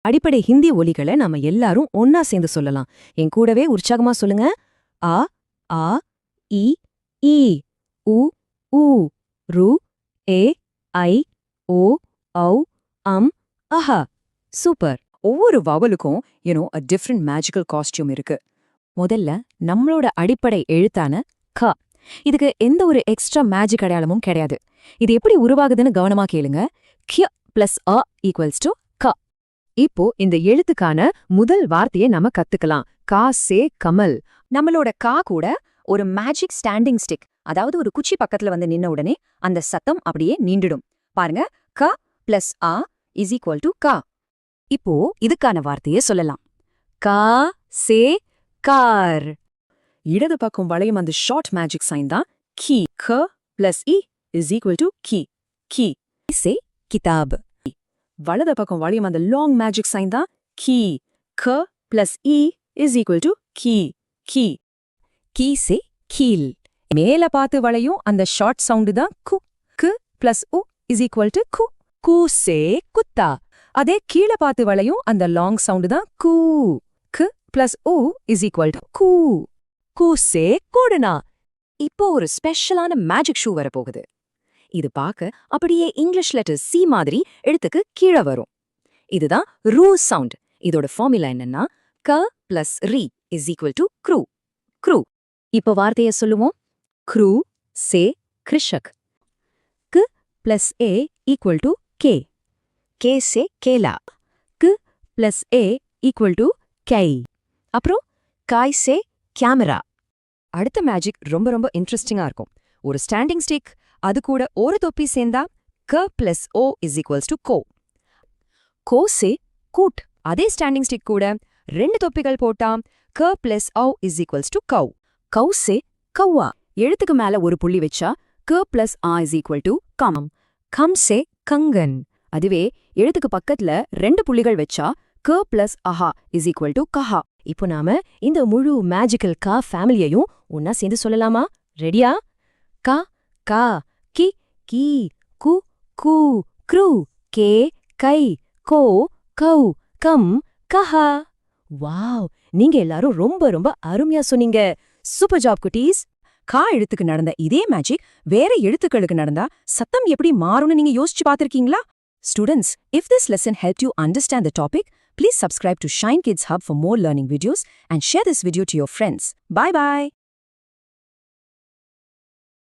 அடிப்படை ஹிந்தி ஒலிகளை நாம எல்லாரும் ஒன்னா சேர்ந்து சொல்லலாம். என் கூடவே உற்சாகமா சொல்லுங்க. ஆ ஆ இ ஈ உ ஊ ரு ஏ ஐ ஓ ஔ அம் அஹா. சூப்பர். ஒவ்வொரு வவலுக்கும் a different magical costume இருக்கு. முதல்ல நம்மளோட அடிப்படை எழுத்தான க. இதுக்கு எந்த ஒரு எக்ஸ்ட்ரா மேஜிக் அடையாளமும் கிடையாது. இது எப்படி உருவாகுதுன்னு கவனமா கேளுங்க. க்ய பிளஸ் அ ஈக்குவல்ஸ் டு க. இப்போ இந்த எழுத்துக்கான முதல் வார்த்தையை நம்ம கத்துக்கலாம். கா சே கமல். நம்மளோட கா கூட ஒரு மேஜிக் ஸ்டாண்டிங் ஸ்டிக், அதாவது ஒரு குச்சி பக்கத்துல வந்து நின்ன உடனே அந்த சத்தம் அப்படியே நீண்டிடும். பாருங்க, க பிளஸ் ஆ இஸ் ஈக்குவல் டு கா. இப்போ இதுக்கான வார்த்தையை சொல்லலாம். கா சே கார். இடது பக்கம் வளையும் அந்த ஷார்ட் மேஜிக் சைன் தான் கீ. க பிளஸ் இ இஸ் ஈக்குவல் டு கீ. கீ சே கிதாப். வலது பக்கம் வளையும் அந்த லாங் மேஜிக் சைன் தான் கீ. க பிளஸ் இ இஸ் ஈக்குவல் டு கீ. கீ கீ சே கீல். மேல பார்த்து வளையும் அந்த ஷார்ட் சவுண்டு தான் கு. கு பிளஸ் உ இஸ் ஈக்குவல் டு கு. கு சே குத்தா. அதே கீழே பார்த்து வளையும் அந்த லாங் சவுண்டு தான் கூ. கு பிளஸ் உ இஸ் ஈக்குவல் டு கூ. கு சே கூடுனா. இப்போ ஒரு ஸ்பெஷலான மேஜிக் ஷூ வரப்போகுது. இது பார்க்க அப்படியே இங்கிலீஷ் லெட்டர் சி மாதிரி எழுத்துக்கு கீழே வரும். இதுதான் ரூ சவுண்ட். இதோட ஃபார்முலா என்னன்னா க பிளஸ் ரி இஸ் ஈக்குவல் டு க்ரூ. க்ரூ. இப்போ வார்த்தையை சொல்லுவோம். க்ரூ சே கிருஷக். கு பிளஸ் ஏ ஈக்குவல் டு கே. கே சே கேலா. கு பிளஸ் ஏ ஈக்குவல் டு கை. அப்புறம் காய் சே கேமரா. அடுத்த மேஜிக் ரொம்ப ரொம்ப இன்ட்ரெஸ்டிங்கா இருக்கும். ஒரு ஸ்டாண்டிங் ஸ்டிக், அது கூட ஒரு தொப்பி சேர்ந்தா க பிளஸ் ஓ இஸ் ஈக்குவல்ஸ் டு கோ. கோ சே கூட். அதே ஸ்டாண்டிங் ஸ்டிக் கூட 2 தொப்பிகள் போட்டா க பிளஸ் ஔ இஸ் ஈக்குவல்ஸ் டு கௌ. கௌ சே கௌவா. எழுத்துக்கு மேல ஒரு புள்ளி வச்சா க பிளஸ் ஆ இஸ் ஈக்குவல் டு கம். கம் சே கங்கன். அதுவே எழுத்துக்கு பக்கத்துல 2 புள்ளிகள் வச்சா க பிளஸ் அஹா இஸ் ஈக்குவல் டு கஹா. இப்போ நாம இந்த முழு மேஜிக்கல் கா ஃபேமிலியையும் ஒன்னா சேர்ந்து சொல்லலாமா? ரெடியா? கா கா கி கீ கு கூ க்ரூ கே கை கோ கௌ கம் கஹா. வாவ், நீங்க எல்லாரும் ரொம்ப ரொம்ப அருமையா சொன்னீங்க. சூப்பர் ஜாப் குட்டீஸ். கா எழுத்துக்கு நடந்த இதே மேஜிக் வேற எழுத்துக்களுக்கு நடந்தா சத்தம் எப்படி மாறும்னு நீங்க யோசிச்சு பார்த்திருக்கீங்களா? Students, if this lesson helped you understand the topic, please subscribe to Shine Kids Hub for more learning videos and share this video to your friends. Bye-bye.